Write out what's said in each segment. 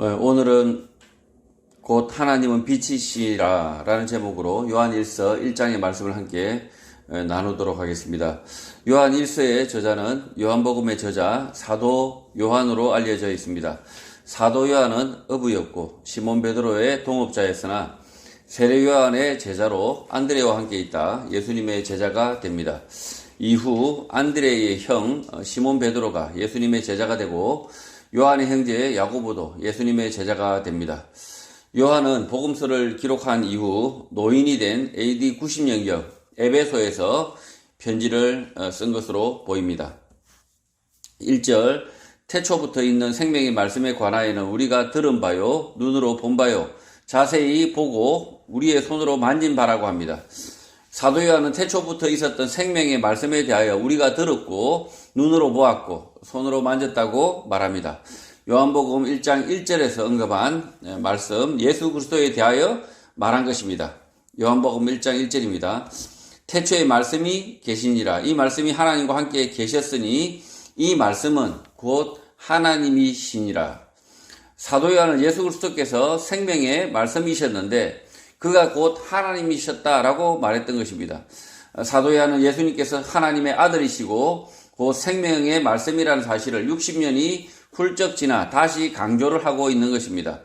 오늘은 곧 하나님은 빛이시라 라는 제목으로 요한 1서 1장의 말씀을 함께 나누도록 하겠습니다. 요한 1서의 저자는 요한복음의 저자 사도 요한으로 알려져 있습니다. 사도 요한은 어부였고 시몬 베드로의 동업자였으나 세례 요한의 제자로 안드레와 함께 있다 예수님의 제자가 됩니다. 이후 안드레의 형 시몬 베드로가 예수님의 제자가 되고 요한의 형제 야고보도 예수님의 제자가 됩니다. 요한은 복음서를 기록한 이후 노인이 된 AD 90년경 에베소에서 편지를 쓴 것으로 보입니다. 1절 태초부터 있는 생명의 말씀에 관하여는 우리가 들은 바요 눈으로 본 바요 자세히 보고 우리의 손으로 만진 바라고 합니다. 사도 요한은 태초부터 있었던 생명의 말씀에 대하여 우리가 들었고 눈으로 보았고 손으로 만졌다고 말합니다. 요한복음 1장 1절에서 언급한 말씀 예수 그리스도에 대하여 말한 것입니다. 요한복음 1장 1절입니다. 태초에 말씀이 계시니라. 이 말씀이 하나님과 함께 계셨으니 이 말씀은 곧 하나님이시니라. 사도 요한은 예수 그리스도께서 생명의 말씀이셨는데 그가 곧 하나님이셨다라고 말했던 것입니다. 사도 요한은 예수님께서 하나님의 아들이시고 곧 생명의 말씀이라는 사실을 60년이 훌쩍 지나 다시 강조를 하고 있는 것입니다.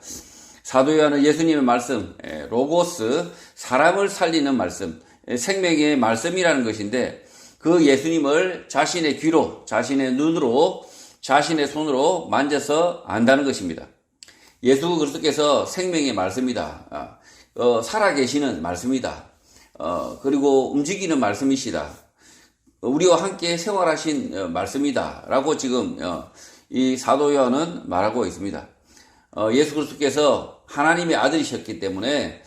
사도 요한은 예수님의 말씀, 로고스, 사람을 살리는 말씀, 생명의 말씀이라는 것인데 그 예수님을 자신의 귀로, 자신의 눈으로, 자신의 손으로 만져서 안다는 것입니다. 예수 그리스도께서 생명의 말씀이다. 살아계시는 말씀이다. 그리고 움직이는 말씀이시다. 우리와 함께 생활하신 말씀이다. 라고 지금 이 사도 요한은 말하고 있습니다. 예수 그리스도께서 하나님의 아들이셨기 때문에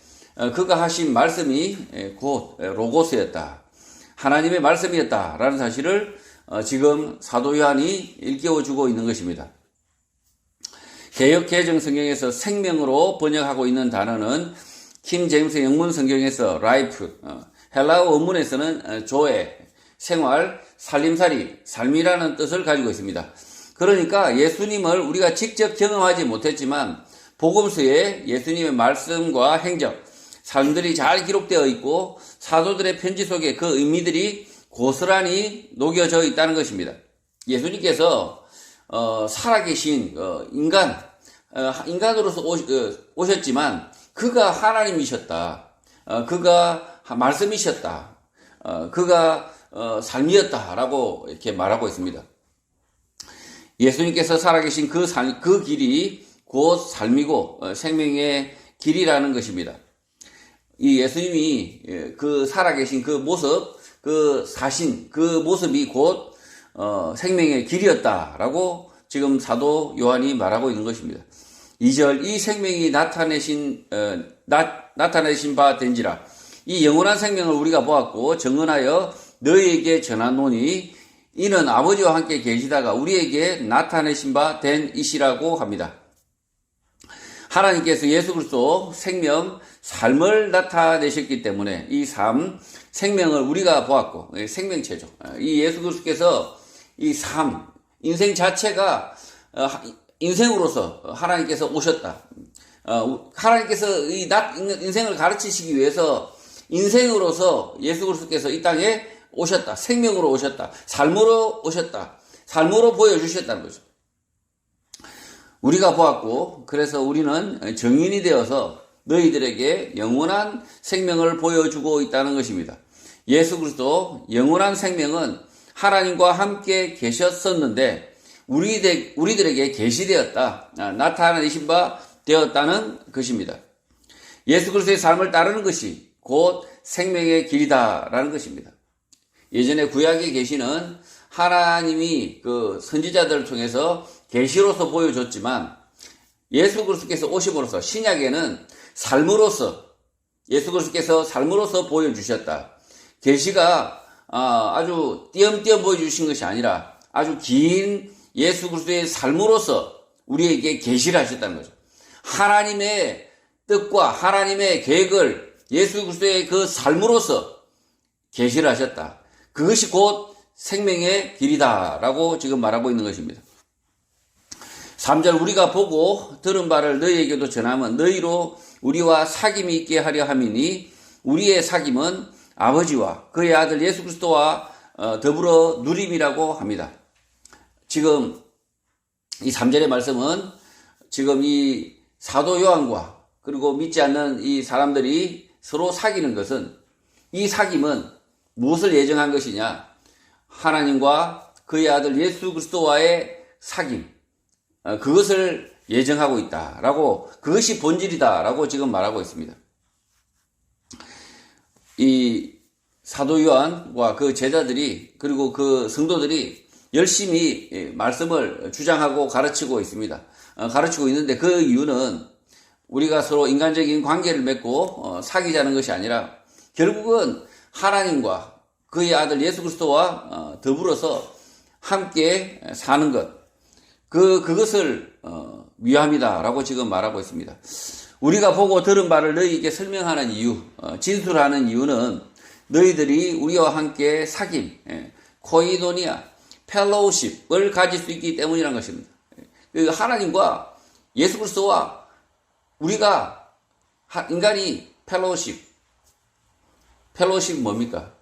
그가 하신 말씀이 곧 로고스였다. 하나님의 말씀이었다. 라는 사실을 지금 사도 요한이 일깨워주고 있는 것입니다. 개역 개정 성경에서 생명으로 번역하고 있는 단어는 킹 제임스 영문 성경에서 라이프, 헬라어 원문에서는 조에, 생활, 살림살이, 삶이라는 뜻을 가지고 있습니다. 그러니까 예수님을 우리가 직접 경험하지 못했지만 복음서에 예수님의 말씀과 행적, 삶들이 잘 기록되어 있고 사도들의 편지 속에 그 의미들이 고스란히 녹여져 있다는 것입니다. 예수님께서 살아계신 인간으로서 오셨지만 그가 하나님이셨다. 그가 말씀이셨다. 그가 삶이었다라고 이렇게 말하고 있습니다. 예수님께서 살아계신 그 길이 곧 삶이고 생명의 길이라는 것입니다. 이 예수님이 그 살아계신 그 모습, 그 사신, 그 모습이 곧 생명의 길이었다라고 지금 사도 요한이 말하고 있는 것입니다. 2절 이 생명이 나타내신 바 된지라. 이 영원한 생명을 우리가 보았고 정언하여 너희에게 전하노니 이는 아버지와 함께 계시다가 우리에게 나타내신 바 된 이시라고 합니다. 하나님께서 예수 그리스도 생명, 삶을 나타내셨기 때문에 이 삶, 생명을 우리가 보았고 생명체죠. 이 예수 그리스도께서 이 삶, 인생 자체가 인생으로서 하나님께서 오셨다. 하나님께서 이 인생을 가르치시기 위해서 인생으로서 예수 그리스도께서 이 땅에 오셨다. 생명으로 오셨다. 삶으로 오셨다. 삶으로 보여주셨다는 거죠. 우리가 보았고 그래서 우리는 증인이 되어서 너희들에게 영원한 생명을 보여주고 있다는 것입니다. 예수 그리스도 영원한 생명은 하나님과 함께 계셨었는데 우리들에게 계시되었다. 나타내신 바 되었다는 것입니다. 예수 그리스도의 삶을 따르는 것이 곧 생명의 길이다라는 것입니다. 예전에 구약에 계시는 하나님이 그 선지자들을 통해서 계시로서 보여줬지만 예수 그리스도께서 오심으로써 신약에는 삶으로서 예수 그리스도께서 삶으로서 보여주셨다. 계시가 아주 띄엄띄엄 보여주신 것이 아니라 아주 긴 예수 그리스도의 삶으로서 우리에게 계시를 하셨다는 거죠. 하나님의 뜻과 하나님의 계획을 예수 그리스도의 그 삶으로서 계시를 하셨다. 그것이 곧 생명의 길이다라고 지금 말하고 있는 것입니다. 3절 우리가 보고 들은 바를 너희에게도 전하면 너희로 우리와 사귐이 있게 하려 함이니 우리의 사귐은 아버지와 그의 아들 예수 그리스도와 더불어 누림이라고 합니다. 지금 이 3절의 말씀은 지금 이 사도 요한과 그리고 믿지 않는 이 사람들이 서로 사귀는 것은 이 사귐은 무엇을 예정한 것이냐? 하나님과 그의 아들 예수 그리스도와의 사귐, 그것을 예정하고 있다라고, 그것이 본질이다라고 지금 말하고 있습니다. 이 사도 요한과 그 제자들이 그리고 그 성도들이 열심히 말씀을 주장하고 가르치고 있습니다. 가르치고 있는데 그 이유는 우리가 서로 인간적인 관계를 맺고 사귀자는 것이 아니라 결국은 하나님과 그의 아들 예수 그리스도와 더불어서 함께 사는 것, 그것을 위함이다라고 지금 말하고 있습니다. 우리가 보고 들은 바를 너희에게 설명하는 이유, 진술하는 이유는 너희들이 우리와 함께 사귐, 코이노니아, 펠로우십을 가질 수 있기 때문이라는 것입니다. 하나님과 예수 그리스도와 우리가 인간이 펠로우십이 뭡니까?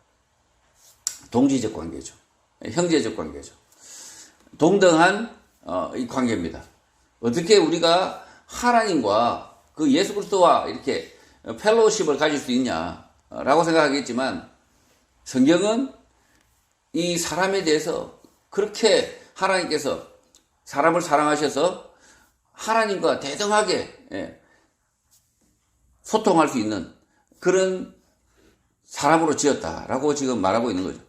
동지적 관계죠. 형제적 관계죠. 동등한 이 관계입니다. 어떻게 우리가 하나님과 그 예수 그리스도와 이렇게 펠로우십을 가질 수 있냐라고 생각하겠지만 성경은 이 사람에 대해서 그렇게 하나님께서 사람을 사랑하셔서 하나님과 대등하게 소통할 수 있는 그런 사람으로 지었다라고 지금 말하고 있는 거죠.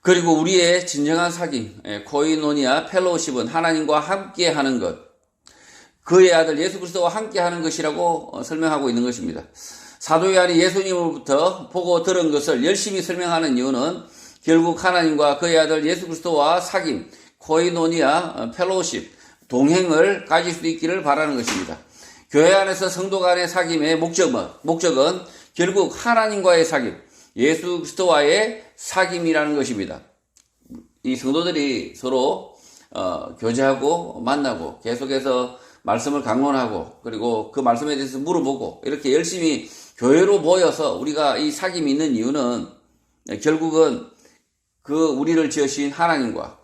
그리고 우리의 진정한 사귐, 코이노니아, 펠로우십은 하나님과 함께 하는 것, 그의 아들 예수 그리스도와 함께 하는 것이라고 설명하고 있는 것입니다. 사도 요한이 예수님으로부터 보고 들은 것을 열심히 설명하는 이유는 결국 하나님과 그의 아들 예수 그리스도와 사귐, 코이노니아, 펠로우십, 동행을 가질 수 있기를 바라는 것입니다. 교회 안에서 성도 간의 사귐의 목적은 결국 하나님과의 사귐, 예수 그리스도와의 사귐이라는 것입니다. 이 성도들이 서로 교제하고 만나고 계속해서 말씀을 강론하고 그리고 그 말씀에 대해서 물어보고 이렇게 열심히 교회로 모여서 우리가 이 사귐이 있는 이유는 결국은 그 우리를 지으신 하나님과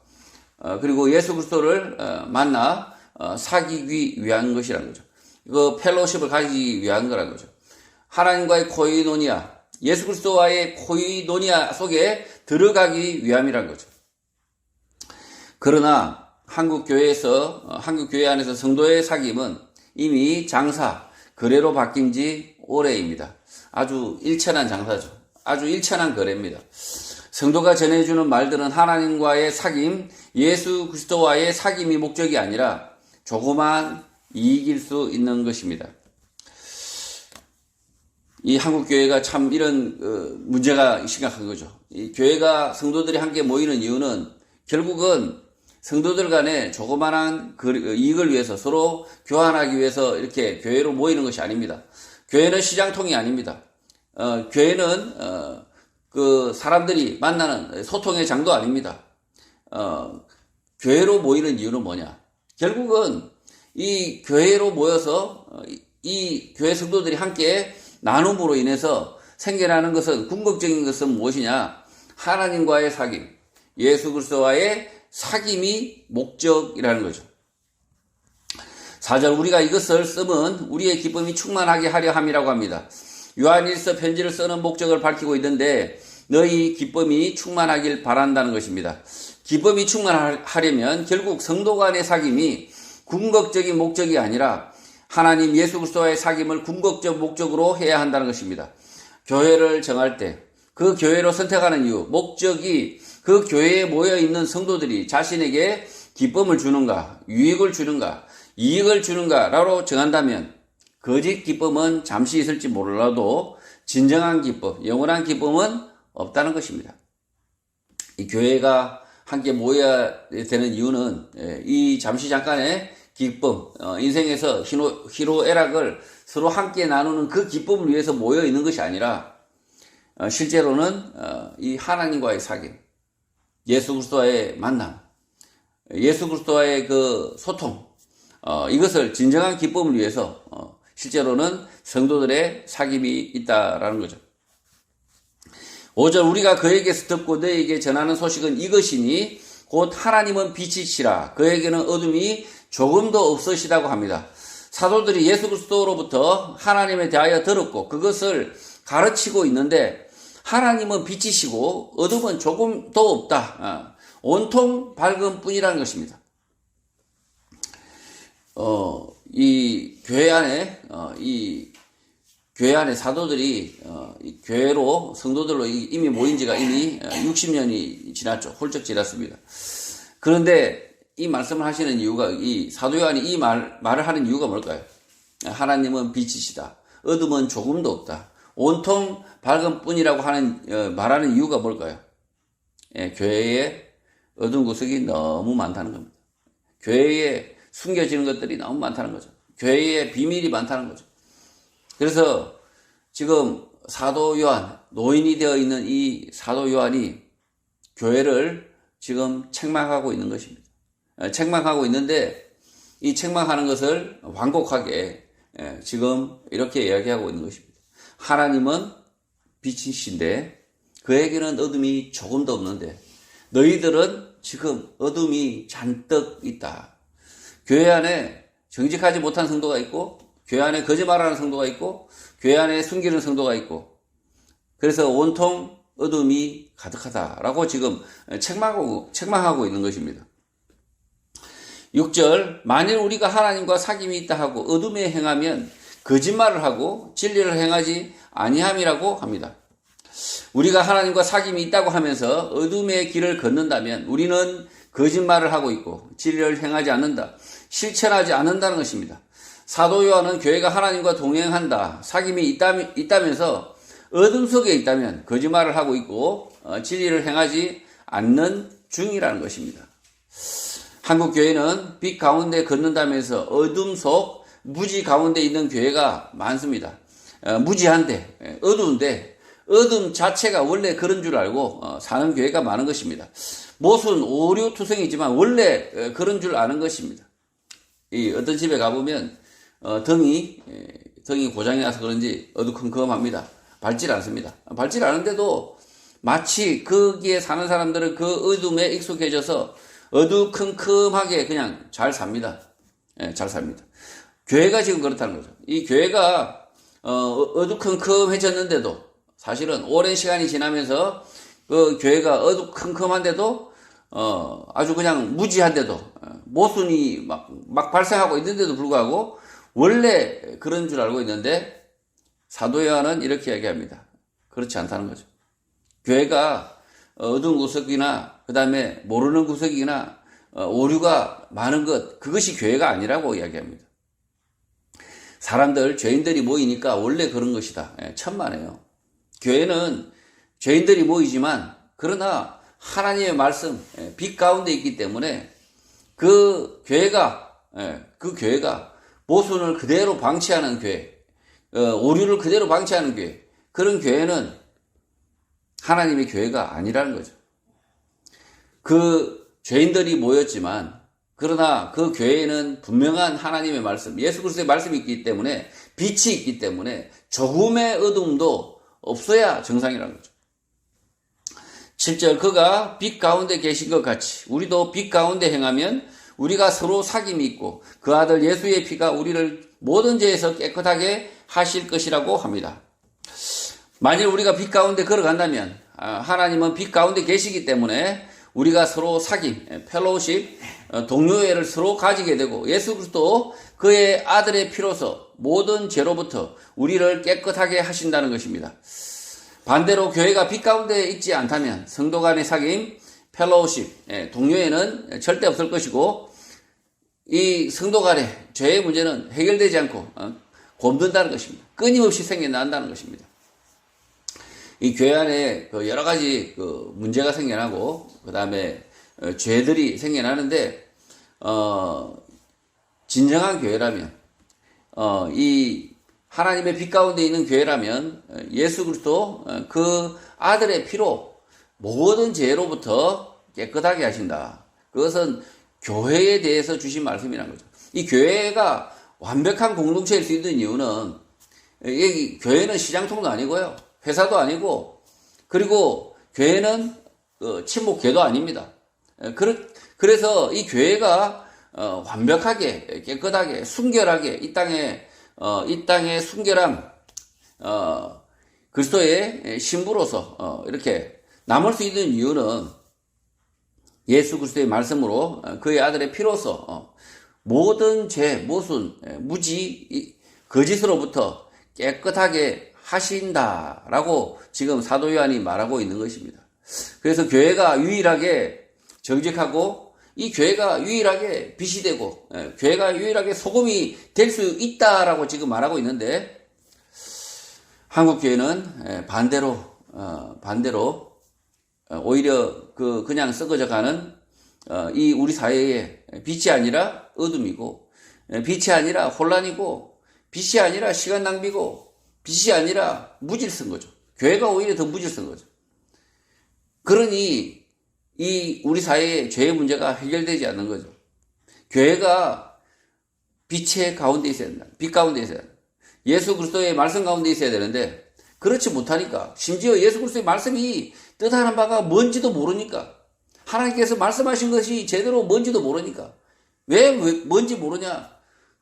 그리고 예수 그리스도를 만나 사귀기 위한 것이라는 거죠. 그 펠로우십을 가지기 위한 거라는 거죠. 하나님과의 코이노니아, 예수 그리스도와의 코이노니아 속에 들어가기 위함이라는 거죠. 그러나 한국 교회 안에서 성도의 사귐은 이미 거래로 바뀐 지 오래입니다. 아주 일천한 장사죠. 아주 일천한 거래입니다. 성도가 전해주는 말들은 하나님과의 사귐, 예수 그리스도와의 사귐이 목적이 아니라 조그만 이익일 수 있는 것입니다. 이 한국 교회가 참 이런 문제가 심각한 거죠. 이 교회가 성도들이 함께 모이는 이유는 결국은 성도들 간에 조그만한 이익을 위해서 서로 교환하기 위해서 이렇게 교회로 모이는 것이 아닙니다. 교회는 시장통이 아닙니다. 교회는 그 사람들이 만나는 소통의 장도 아닙니다. 교회로 모이는 이유는 뭐냐? 결국은 이 교회로 모여서 이 교회 성도들이 함께 나눔으로 인해서 생겨나는 것은 궁극적인 것은 무엇이냐? 하나님과의 사귐, 예수 그리스도와의 사귐이 목적이라는 거죠. 4절 우리가 이것을 쓰면 우리의 기쁨이 충만하게 하려 함이라고 합니다. 요한일서 편지를 쓰는 목적을 밝히고 있는데 너희 기쁨이 충만하길 바란다는 것입니다. 기쁨이 충만하려면 결국 성도 간의 사귐이 궁극적인 목적이 아니라 하나님 예수 그리스도와의 사귐을 궁극적 목적으로 해야 한다는 것입니다. 교회를 정할 때 그 교회로 선택하는 이유, 목적이 그 교회에 모여있는 성도들이 자신에게 기쁨을 주는가, 유익을 주는가, 이익을 주는가라고 정한다면 거짓 기쁨은 잠시 있을지 몰라도 진정한 기쁨, 영원한 기쁨은 없다는 것입니다. 이 교회가 함께 모여야 되는 이유는 이 잠깐의 기쁨, 인생에서 희노애락을 서로 함께 나누는 그 기쁨을 위해서 모여 있는 것이 아니라 실제로는 이 하나님과의 사귐, 예수 그리스도와의 만남, 예수 그리스도와의 그 소통, 이것을 진정한 기쁨을 위해서 실제로는 성도들의 사귐이 있다라는 거죠. 5절 우리가 그에게서 듣고 너에게 전하는 소식은 이것이니 곧 하나님은 빛이시라 그에게는 어둠이 조금도 없으시다고 합니다. 사도들이 예수 그리스도로부터 하나님에 대하여 들었고 그것을 가르치고 있는데 하나님은 빛이시고 어둠은 조금도 없다. 온통 밝은 뿐이라는 것입니다. 이 교회 안에 사도들이 이 교회로 성도들로 이미 모인 지가 이미 60년이 지났죠. 훌쩍 지났습니다. 그런데 이 말씀을 하시는 이유가 이 사도 요한이 이 말을 하는 이유가 뭘까요? 하나님은 빛이시다. 어둠은 조금도 없다. 온통 밝은 뿐이라고 말하는 이유가 뭘까요? 교회에 어두운 구석이 너무 많다는 겁니다. 교회에 숨겨지는 것들이 너무 많다는 거죠. 교회에 비밀이 많다는 거죠. 그래서 지금 사도 요한, 노인이 되어 있는 이 사도 요한이 교회를 지금 책망하고 있는 것입니다. 책망하고 있는데 이 책망하는 것을 완곡하게 지금 이렇게 이야기하고 있는 것입니다. 하나님은 빛이신데 그에게는 어둠이 조금도 없는데 너희들은 지금 어둠이 잔뜩 있다. 교회 안에 정직하지 못한 성도가 있고 교회 안에 거짓말하는 성도가 있고 교회 안에 숨기는 성도가 있고 그래서 온통 어둠이 가득하다라고 지금 책망하고 있는 것입니다. 6절 만일 우리가 하나님과 사귐이 있다 하고 어둠에 행하면 거짓말을 하고 진리를 행하지 아니함이라고 합니다. 우리가 하나님과 사귐이 있다고 하면서 어둠의 길을 걷는다면 우리는 거짓말을 하고 있고 진리를 행하지 않는다. 실천하지 않는다는 것입니다. 사도 요한은 교회가 하나님과 동행한다. 사귐이 있다면서 어둠 속에 있다면 거짓말을 하고 있고 진리를 행하지 않는 중이라는 것입니다. 한국 교회는 빛 가운데 걷는다면서 어둠 속 무지 가운데 있는 교회가 많습니다. 무지한데 어두운데 어둠 자체가 원래 그런 줄 알고 사는 교회가 많은 것입니다. 못은 오류투성이지만 원래 그런 줄 아는 것입니다. 이 어떤 집에 가보면 등이 고장이 나서 그런지 어두컴컴합니다. 밝질 않습니다. 밝질 않은데도 마치 거기에 사는 사람들은 그 어둠에 익숙해져서 어두컴컴하게 그냥 잘 삽니다. 잘 삽니다. 교회가 지금 그렇다는 거죠. 이 교회가 어두컴컴해졌는데도 사실은 오랜 시간이 지나면서 그 교회가 어두컴컴한데도 아주 그냥 무지한데도 모순이 막 발생하고 있는데도 불구하고 원래 그런 줄 알고 있는데 사도 요한은 이렇게 얘기합니다. 그렇지 않다는 거죠. 교회가 어두운 구석이나 그 다음에 모르는 구석이나 오류가 많은 그것이 교회가 아니라고 이야기합니다. 사람들, 죄인들이 모이니까 원래 그런 것이다. 천만에요. 교회는 죄인들이 모이지만 그러나 하나님의 말씀, 빛 가운데 있기 때문에 그 교회가 모순을 그대로 방치하는 교회, 오류를 그대로 방치하는 교회, 그런 교회는 하나님의 교회가 아니라는 거죠. 그 죄인들이 모였지만 그러나 그 교회에는 분명한 하나님의 말씀, 예수 그리스도의 말씀이 있기 때문에 빛이 있기 때문에 조금의 어둠도 없어야 정상이라는 거죠. 7절 그가 빛 가운데 계신 것 같이 우리도 빛 가운데 행하면 우리가 서로 사귐이 있고 그 아들 예수의 피가 우리를 모든 죄에서 깨끗하게 하실 것이라고 합니다. 만일 우리가 빛 가운데 걸어간다면 하나님은 빛 가운데 계시기 때문에 우리가 서로 사귐, 펠로우십, 동료애를 서로 가지게 되고 예수 그리스도 그의 아들의 피로서 모든 죄로부터 우리를 깨끗하게 하신다는 것입니다. 반대로 교회가 빛 가운데 있지 않다면 성도 간의 사귐, 펠로우십, 동료애는 절대 없을 것이고 이 성도 간의 죄의 문제는 해결되지 않고 곪든다는 것입니다. 끊임없이 생겨난다는 것입니다. 이 교회 안에 여러 가지 문제가 생겨나고 그 다음에 죄들이 생겨나는데 진정한 교회라면 이 하나님의 빛 가운데 있는 교회라면 예수 그리스도 그 아들의 피로 모든 죄로부터 깨끗하게 하신다. 그것은 교회에 대해서 주신 말씀이라는 거죠. 이 교회가 완벽한 공동체일 수 있는 이유는, 여기 교회는 시장통도 아니고요, 회사도 아니고, 그리고 교회는 친목계도 아닙니다. 그래서 이 교회가 완벽하게, 깨끗하게, 순결하게 이 땅에 순결한 그리스도의 신부로서 이렇게 남을 수 있는 이유는 예수 그리스도의 말씀으로 그의 아들의 피로서 모든 죄, 모순, 무지, 거짓으로부터 깨끗하게 하신다라고 지금 사도 요한이 말하고 있는 것입니다. 그래서 교회가 유일하게 정직하고, 이 교회가 유일하게 빛이 되고, 교회가 유일하게 소금이 될 수 있다라고 지금 말하고 있는데, 한국 교회는 반대로 오히려 그냥 썩어져 가는 이 우리 사회의 빛이 아니라 어둠이고, 빛이 아니라 혼란이고, 빛이 아니라 시간 낭비고, 빛이 아니라 무질서인 거죠. 교회가 오히려 더 무질서인 거죠. 그러니 이 우리 사회의 죄의 문제가 해결되지 않는 거죠. 교회가 빛의 가운데 있어야 된다. 빛 가운데 있어야 된다. 예수 그리스도의 말씀 가운데 있어야 되는데, 그렇지 못하니까, 심지어 예수 그리스도의 말씀이 뜻하는 바가 뭔지도 모르니까, 하나님께서 말씀하신 것이 제대로 뭔지도 모르니까, 왜 뭔지 모르냐?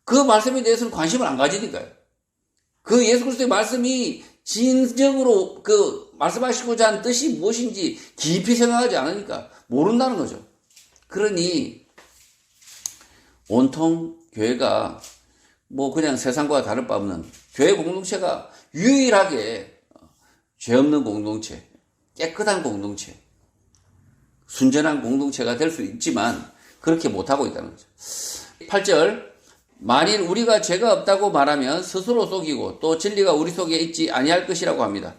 그 말씀에 대해서는 관심을 안 가지니까요. 그 예수 그리스도의 말씀이 진정으로 말씀하시고자 하는 뜻이 무엇인지 깊이 생각하지 않으니까 모른다는 거죠. 그러니 온통 교회가 그냥 세상과 다를 바 없는, 교회 공동체가 유일하게 죄 없는 공동체, 깨끗한 공동체, 순전한 공동체가 될 수 있지만 그렇게 못하고 있다는 거죠. 8절, 만일 우리가 죄가 없다고 말하면 스스로 속이고 또 진리가 우리 속에 있지 아니할 것이라고 합니다.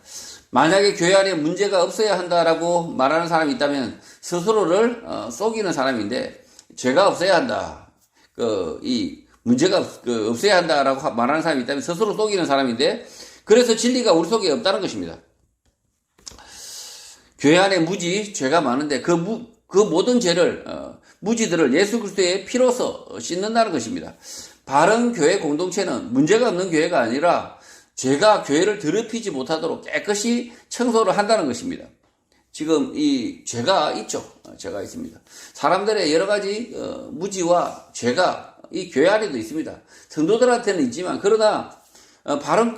만약에 교회 안에 문제가 없어야 한다라고 말하는 사람이 있다면 스스로를 속이는 사람인데, 죄가 없어야 한다, 이 문제가 없어야 한다라고 말하는 사람이 있다면 스스로 속이는 사람인데, 그래서 진리가 우리 속에 없다는 것입니다. 교회 안에 무지, 죄가 많은데 그 모든 죄를, 무지들을 예수 그리스도의 피로서 씻는다는 것입니다. 바른 교회 공동체는 문제가 없는 교회가 아니라 죄가 교회를 더럽히지 못하도록 깨끗이 청소를 한다는 것입니다. 지금 이 죄가 있죠. 죄가 있습니다. 사람들의 여러 가지 무지와 죄가 이 교회 안에도 있습니다. 성도들한테는 있지만, 그러나 바른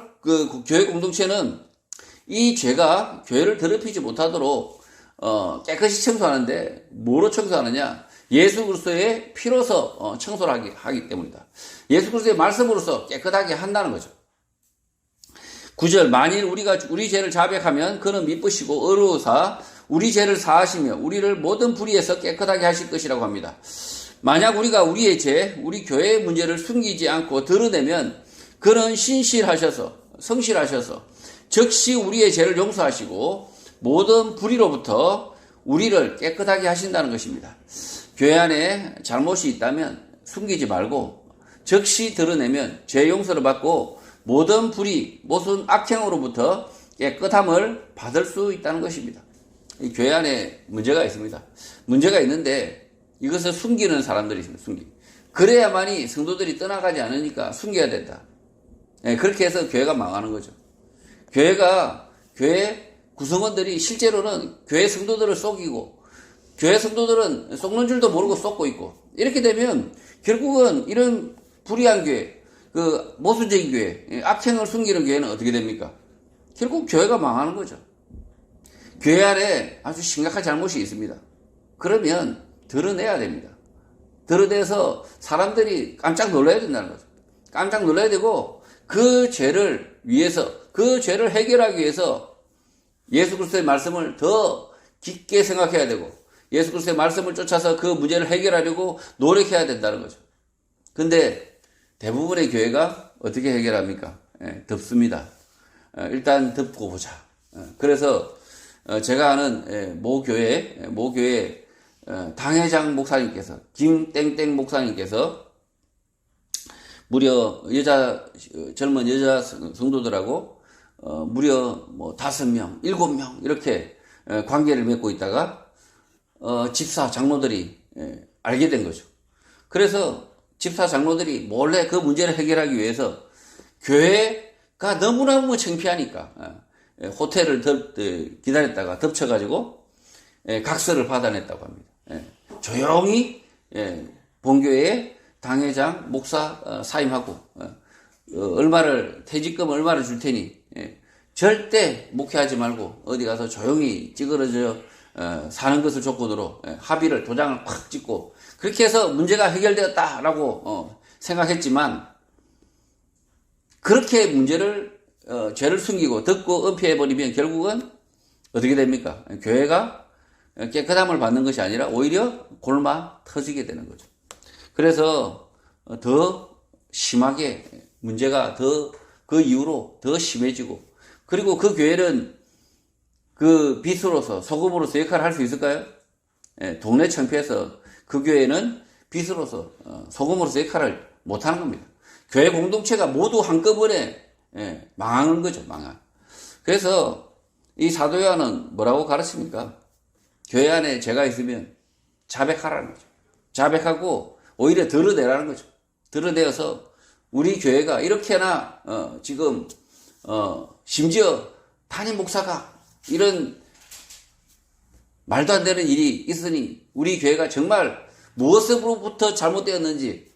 교회 공동체는 이 죄가 교회를 더럽히지 못하도록 깨끗이 청소하는데, 뭐로 청소하느냐? 예수 그리스도의 피로서 청소를 하기 때문이다. 예수 그리스도의 말씀으로서 깨끗하게 한다는 거죠. 9절, 만일 우리가 우리 죄를 자백하면 그는 미쁘시고 의로우사 우리 죄를 사하시며 우리를 모든 불의에서 깨끗하게 하실 것이라고 합니다. 만약 우리가 우리의 죄, 우리 교회의 문제를 숨기지 않고 드러내면 그는 성실하셔서 즉시 우리의 죄를 용서하시고 모든 불의로부터 우리를 깨끗하게 하신다는 것입니다. 교회 안에 잘못이 있다면 숨기지 말고 즉시 드러내면 죄 용서를 받고 모든 불의, 모든 악행으로부터 깨끗함을 받을 수 있다는 것입니다. 이 교회 안에 문제가 있습니다. 문제가 있는데 이것을 숨기는 사람들이 있습니다. 그래야만이 성도들이 떠나가지 않으니까 숨겨야 된다. 그렇게 해서 교회가 망하는 거죠. 교회 구성원들이 실제로는 교회 성도들을 속이고, 교회 성도들은 속는 줄도 모르고 속고 있고, 이렇게 되면 결국은 이런 불의한 교회, 모순적인 교회, 악행을 숨기는 교회는 어떻게 됩니까? 결국 교회가 망하는 거죠. 교회 안에 아주 심각한 잘못이 있습니다. 그러면 드러내야 됩니다. 드러내서 사람들이 깜짝 놀라야 된다는 거죠. 깜짝 놀라야 되고, 그 죄를 위해서, 그 죄를 해결하기 위해서 예수 그리스도의 말씀을 더 깊게 생각해야 되고, 예수 그리스도의 말씀을 쫓아서 그 문제를 해결하려고 노력해야 된다는 거죠. 근데 대부분의 교회가 어떻게 해결합니까? 덮습니다. 일단 덮고 보자. 그래서 제가 아는 모 교회 당회장 목사님께서, 김땡땡 목사님께서 무려 젊은 여자 성도들하고 무려 5명, 7명 이렇게 관계를 맺고 있다가 집사, 장로들이 알게 된 거죠. 그래서 집사 장로들이 몰래 그 문제를 해결하기 위해서 교회가 너무너무 창피하니까 호텔을 기다렸다가 덮쳐가지고 각서를 받아냈다고 합니다. 조용히 본교회에 당회장, 목사 사임하고 퇴직금 얼마를 줄 테니 절대 목회하지 말고 어디 가서 조용히 찌그러져 사는 것을 조건으로 합의를 도장을 팍 찍고 그렇게 해서 문제가 해결되었다라고 생각했지만 그렇게 문제를 죄를 숨기고 덮고 은폐해버리면 결국은 어떻게 됩니까? 교회가 깨끗함을 받는 것이 아니라 오히려 골마 터지게 되는 거죠. 그래서 더 심하게 문제가 그 이후로 더 심해지고 그리고 그 교회는 그 빛으로서 소금으로서 역할을 할 수 있을까요? 동네 창피해서 그 교회는 빛으로서 소금으로서 역할을 못하는 겁니다. 교회 공동체가 모두 한꺼번에 망하는 거죠. 망한. 그래서 이 사도 요한은 뭐라고 가르칩니까? 교회 안에 죄가 있으면 자백하라는 거죠. 자백하고 오히려 드러내라는 거죠. 드러내어서 우리 교회가 이렇게나 지금 심지어 담임 목사가 이런 말도 안 되는 일이 있으니 우리 교회가 정말 무엇으로부터 잘못되었는지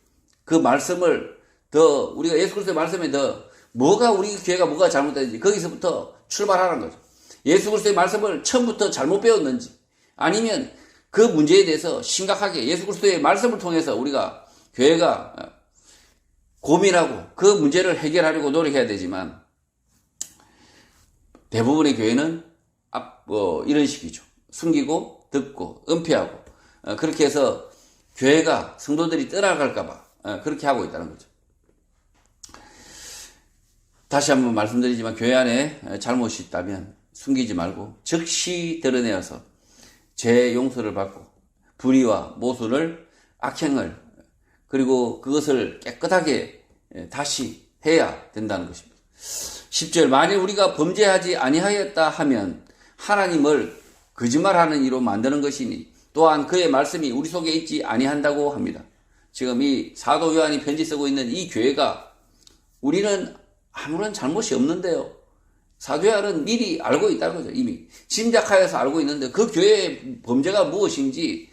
그 말씀을 더 우리가 예수 그리스도의 말씀에 더 뭐가 우리 교회가 뭐가 잘못됐는지 거기서부터 출발하는 거죠. 예수 그리스도의 말씀을 처음부터 잘못 배웠는지 아니면 그 문제에 대해서 심각하게 예수 그리스도의 말씀을 통해서 우리가 교회가 고민하고 그 문제를 해결하려고 노력해야 되지만 대부분의 교회는 이런 식이죠. 숨기고 덮고 은폐하고 그렇게 해서 교회가 성도들이 떠나갈까봐 그렇게 하고 있다는 거죠. 다시 한번 말씀드리지만 교회 안에 잘못이 있다면 숨기지 말고 즉시 드러내어서 죄 용서를 받고 불의와 모순을 악행을 그리고 그것을 깨끗하게 다시 해야 된다는 것입니다. 10절 만일 우리가 범죄하지 아니하였다 하면 하나님을 거짓말하는 이로 만드는 것이니 또한 그의 말씀이 우리 속에 있지 아니한다고 합니다. 지금 이 사도 요한이 편지 쓰고 있는 이 교회가 우리는 아무런 잘못이 없는데요. 사도 요한은 미리 알고 있다는 거죠. 이미 짐작하여서 알고 있는데 그 교회의 범죄가 무엇인지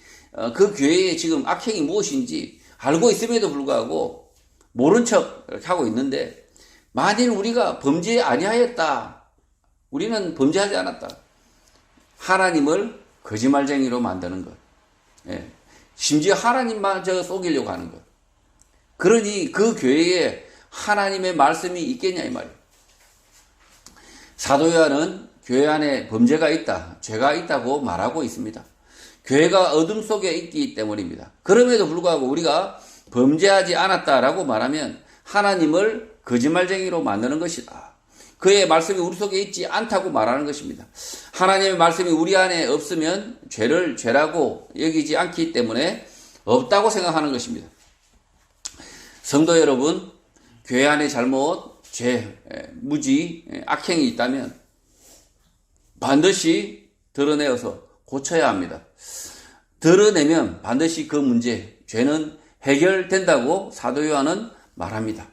그 교회의 지금 악행이 무엇인지 알고 있음에도 불구하고 모른 척 하고 있는데 만일 우리가 범죄 아니하였다. 우리는 범죄하지 않았다. 하나님을 거짓말쟁이로 만드는 것. 심지어 하나님마저 속이려고 하는 것. 그러니 그 교회에 하나님의 말씀이 있겠냐 이 말이에요. 사도 요한은 교회 안에 범죄가 있다, 죄가 있다고 말하고 있습니다. 교회가 어둠 속에 있기 때문입니다. 그럼에도 불구하고 우리가 범죄하지 않았다라고 말하면 하나님을 거짓말쟁이로 만드는 것이다. 그의 말씀이 우리 속에 있지 않다고 말하는 것입니다. 하나님의 말씀이 우리 안에 없으면 죄를 죄라고 여기지 않기 때문에 없다고 생각하는 것입니다. 성도 여러분, 교회 안에 잘못, 죄, 무지, 악행이 있다면 반드시 드러내어서 고쳐야 합니다. 드러내면 반드시 그 문제, 죄는 해결된다고 사도 요한은 말합니다.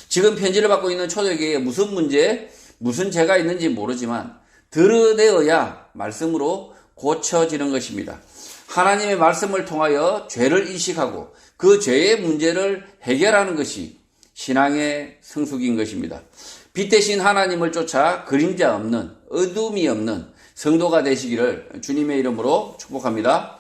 지금 편지를 받고 있는 초대교회에 무슨 문제, 무슨 죄가 있는지 모르지만 드러내어야 말씀으로 고쳐지는 것입니다. 하나님의 말씀을 통하여 죄를 인식하고 그 죄의 문제를 해결하는 것이 신앙의 성숙인 것입니다. 빛 대신 하나님을 쫓아 그림자 없는, 어둠이 없는 성도가 되시기를 주님의 이름으로 축복합니다.